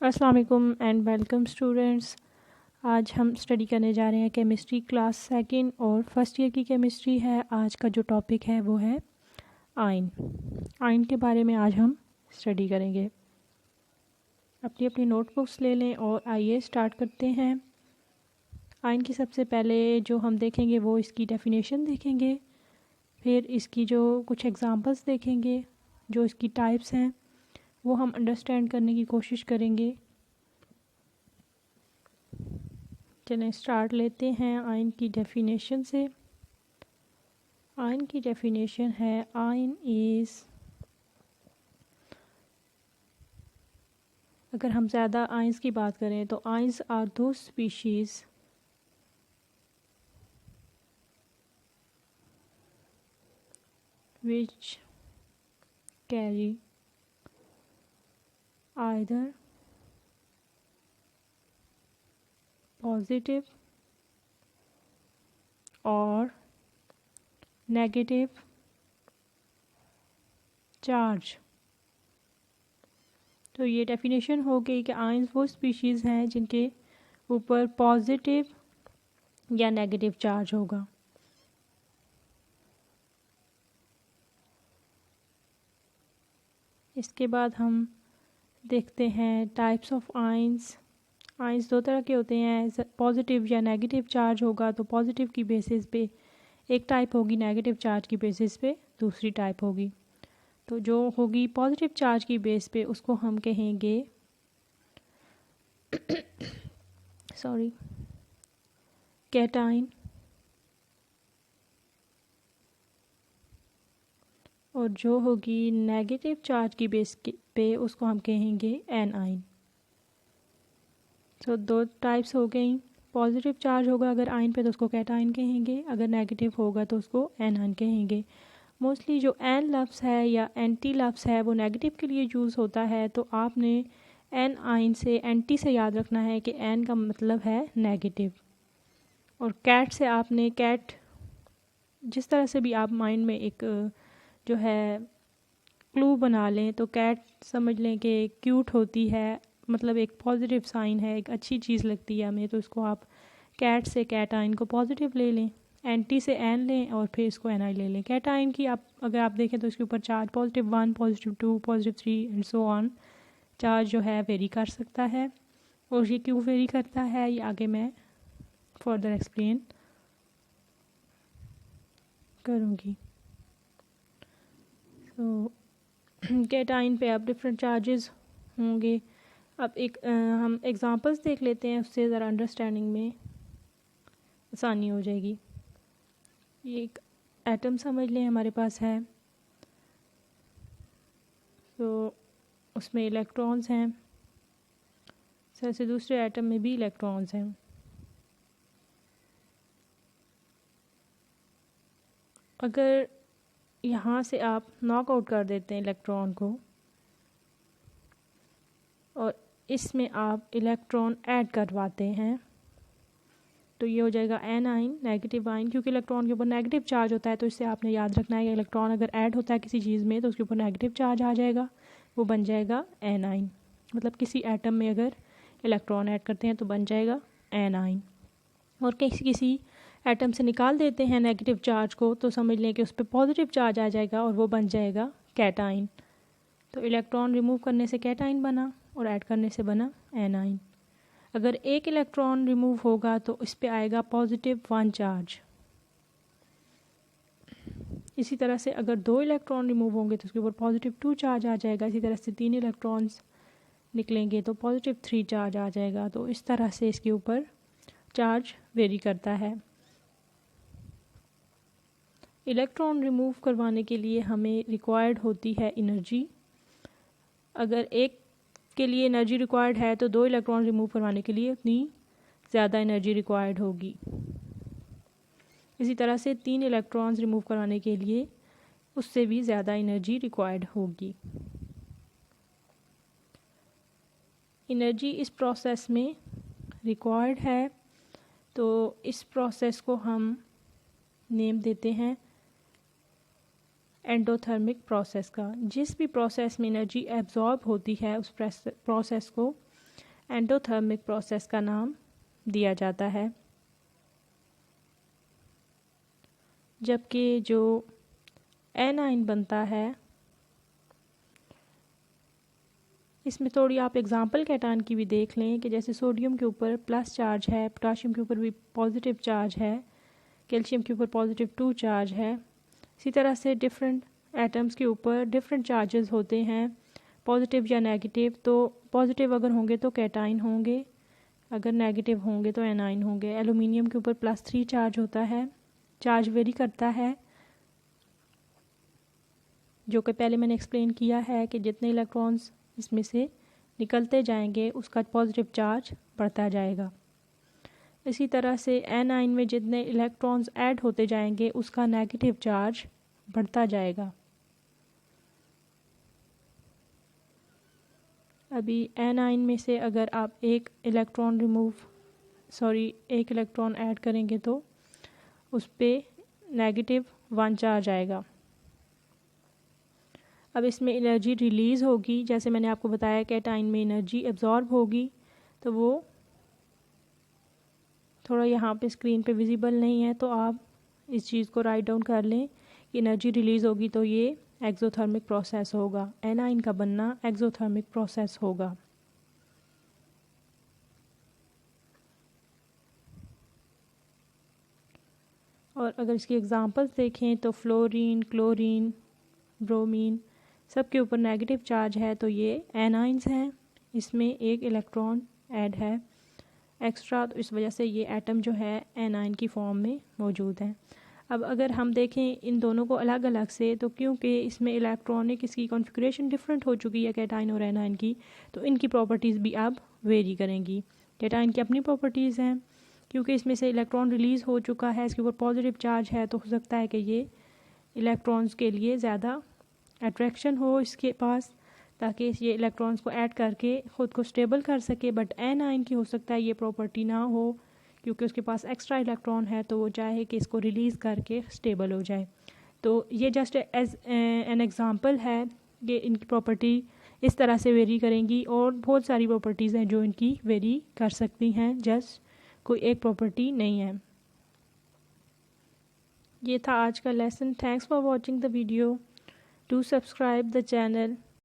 अस्सलाम वालेकुम and welcome students. आज हम स्टडी करने जा रहे हैं केमिस्ट्री क्लास सेकंड और फर्स्ट ईयर की केमिस्ट्री है। आज का जो टॉपिक है वो है आयन। आयन के बारे में आज हम स्टडी करेंगे। अपनी अपनी नोटबुक्स ले लें और आइए स्टार्ट करते हैं। आयन की सबसे पहले जो हम देखेंगे वो इसकी डेफिनेशन देखेंगे, फिर इसकी जो कुछ एग्जांपल्स देखेंगे, जो इसकी टाइप्स हैं वो हम अंडरस्टैंड करने की कोशिश करेंगे। चलें स्टार्ट लेते हैं आयन की डेफिनेशन से। आयन की डेफिनेशन है आयन इज़, अगर हम ज़्यादा आयंस की बात करें तो आयंस आर दो species which carry either positive or negative charge। तो ये डेफिनेशन हो गई कि आयंस वो स्पीशीज़ हैं जिनके ऊपर पॉजिटिव या नेगेटिव चार्ज होगा। इसके बाद हम देखते हैं टाइप्स ऑफ आयंस। आयंस दो तरह के होते हैं, पॉजिटिव या नेगेटिव चार्ज होगा तो पॉजिटिव की बेसिस पे एक टाइप होगी, नेगेटिव चार्ज की बेसिस पे दूसरी टाइप होगी। तो जो होगी पॉजिटिव चार्ज की बेस पे उसको हम कहेंगे कैटाइन, और जो होगी नेगेटिव चार्ज की बेस पे उसको हम कहेंगे एनाइन। तो दो टाइप्स हो गई। पॉजिटिव चार्ज होगा अगर आयन पे तो उसको कैटाइन कहेंगे, अगर नेगेटिव होगा तो उसको एनाइन कहेंगे। मोस्टली जो एन लफ्ज़ है या एंटी लफ्ज़ है वो नेगेटिव के लिए यूज़ होता है, तो आपने एन आयन से एंटी से याद रखना है कि एन का मतलब है नेगेटिव। और कैट से आपने कैट, जिस तरह से भी आप माइंड में एक जो है क्लू बना लें, तो कैट समझ लें कि क्यूट होती है, मतलब एक पॉजिटिव साइन है, एक अच्छी चीज़ लगती है हमें, तो उसको आप कैट से कैटाइन को पॉजिटिव ले लें, एंटी से एन लें और फिर इसको एन आई ले लें। कैटाइन की अगर आप देखें तो इसके ऊपर charge +1, +2, +3 and so on charge जो है वेरी कर सकता है। और ये क्यों वेरी करता है ये आगे मैं फर्दर एक्सप्लेन करूँगी। तो कैटाइन पे अब डिफरेंट चार्जेस होंगे। अब हम एग्जांपल्स देख लेते हैं, उससे ज़रा अंडरस्टैंडिंग में आसानी हो जाएगी। ये एक एटम समझ लें हमारे पास है, तो उसमें इलेक्ट्रॉन्स हैं, इस तरह से दूसरे एटम में भी इलेक्ट्रॉन्स हैं। अगर यहाँ से आप नॉक आउट कर देते हैं इलेक्ट्रॉन को और इसमें आप इलेक्ट्रॉन ऐड करवाते हैं तो ये हो जाएगा एन आइन, नेगेटिव आइन। क्योंकि इलेक्ट्रॉन के ऊपर नेगेटिव चार्ज होता है तो इससे आपने याद रखना है कि इलेक्ट्रॉन अगर ऐड होता है किसी चीज़ में तो उसके ऊपर नेगेटिव चार्ज आ जाएगा, वो बन जाएगा एन आइन। मतलब किसी एटम में अगर इलेक्ट्रॉन ऐड करते हैं तो बन जाएगा एन आइन। और किसी एटम से निकाल देते हैं नेगेटिव चार्ज को तो समझ लें कि उस पर पॉजिटिव चार्ज आ जाएगा और वो बन जाएगा कैटाइन। तो इलेक्ट्रॉन रिमूव करने से कैटाइन बना और ऐड करने से बना एनाइन। अगर एक इलेक्ट्रॉन रिमूव होगा तो इस पे आएगा +1 चार्ज। इसी तरह से अगर 2 इलेक्ट्रॉन रिमूव होंगे तो उसके ऊपर +2 चार्ज आ जाएगा। इसी तरह से 3 इलेक्ट्रॉन्स निकलेंगे तो +3 चार्ज आ जाएगा। तो इस तरह से इसके ऊपर चार्ज वेरी करता है। इलेक्ट्रॉन रिमूव करवाने के लिए हमें रिक्वायर्ड होती है एनर्जी। अगर एक के लिए एनर्जी रिक्वायर्ड है तो 2 इलेक्ट्रॉन रिमूव करवाने के लिए उतनी ज़्यादा एनर्जी रिक्वायर्ड होगी। इसी तरह से 3 इलेक्ट्रॉन्स रिमूव करवाने के लिए उससे भी ज़्यादा एनर्जी रिक्वायर्ड होगी। एनर्जी इस प्रोसेस में रिक्वायर्ड है, तो इस प्रोसेस को हम नेम देते हैं एंडोथर्मिक प्रोसेस का। जिस भी प्रोसेस में एनर्जी एब्जॉर्ब होती है उस प्रोसेस को एंडोथर्मिक प्रोसेस का नाम दिया जाता है। जबकि जो एनाइन बनता है, इसमें थोड़ी आप एग्जांपल कैटायन की भी देख लें कि जैसे सोडियम के ऊपर प्लस चार्ज है, पोटाशियम के ऊपर भी पॉजिटिव चार्ज है, कैल्शियम के ऊपर पॉजिटिव 2 चार्ज है। इसी तरह से डिफरेंट एटम्स के ऊपर डिफरेंट चार्जेस होते हैं, पॉजिटिव या नेगेटिव। तो पॉजिटिव अगर होंगे तो कैटायन होंगे, अगर नेगेटिव होंगे तो एनाइन होंगे। एलुमिनियम के ऊपर +3 चार्ज होता है, चार्ज वेरी करता है, जो कि पहले मैंने एक्सप्लेन किया है कि जितने इलेक्ट्रॉन्स इसमें से निकलते जाएंगे उसका पॉजिटिव चार्ज बढ़ता जाएगा। इसी तरह से एनाइन में जितने इलेक्ट्रॉन्स ऐड होते जाएंगे उसका नेगेटिव चार्ज बढ़ता जाएगा। अभी एनाइन में से अगर आप एक इलेक्ट्रॉन ऐड करेंगे तो उस पर -1 चार्ज आएगा। अब इसमें एनर्जी रिलीज़ होगी, जैसे मैंने आपको बताया कैटायन में एनर्जी एब्जॉर्ब होगी, तो वो थोड़ा यहाँ पे स्क्रीन पे विजिबल नहीं है, तो आप इस चीज़ को राइट डाउन कर लें कि एनर्जी रिलीज़ होगी तो ये एक्सोथर्मिक प्रोसेस होगा। एनाइन का बनना एक्सोथर्मिक प्रोसेस होगा। और अगर इसकी एग्जांपल्स देखें तो फ्लोरीन, क्लोरीन, ब्रोमीन सब के ऊपर नेगेटिव चार्ज है, तो ये एनाइंस हैं। इसमें एक इलेक्ट्रॉन ऐड है एक्स्ट्रा, तो इस वजह से ये एटम जो है एनाइन की फॉर्म में मौजूद है। अब अगर हम देखें इन दोनों को अलग अलग से, तो क्योंकि इसमें इलेक्ट्रॉनिक इसकी कॉन्फ़िगरेशन डिफरेंट हो चुकी है कैटायन और एनाइन की, तो इनकी प्रॉपर्टीज़ भी अब वेरी करेंगी। कैटायन की अपनी प्रॉपर्टीज़ हैं, क्योंकि इसमें से इलेक्ट्रॉन रिलीज़ हो चुका है, इसके ऊपर पॉजिटिव चार्ज है, तो हो सकता है कि ये इलेक्ट्रॉन्स के लिए ज़्यादा अट्रैक्शन हो इसके पास, ताकि ये इलेक्ट्रॉन्स को ऐड करके ख़ुद को स्टेबल कर सके। बट एनाइन की हो सकता है ये प्रॉपर्टी ना हो, क्योंकि उसके पास एक्स्ट्रा इलेक्ट्रॉन है, तो वो चाहे कि इसको रिलीज़ करके स्टेबल हो जाए। तो ये जस्ट एज एन एग्ज़ाम्पल है कि इनकी प्रॉपर्टी इस तरह से वेरी करेंगी, और बहुत सारी प्रॉपर्टीज़ हैं जो इनकी वेरी कर सकती हैं, जस्ट कोई एक प्रॉपर्टी नहीं है। ये था आज का lesson. Thanks for watching the video. Do subscribe the channel.